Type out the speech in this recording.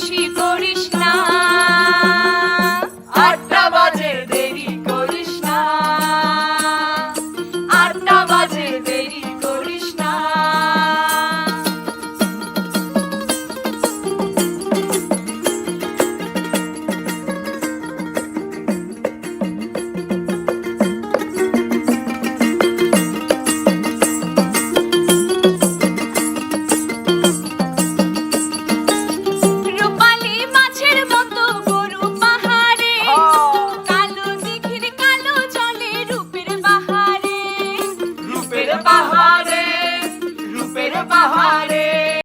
বেশি করিস না, 8টা বাজে দেরি করিস না, 8টা বাজে দেরি করিস না। রূপের বাহার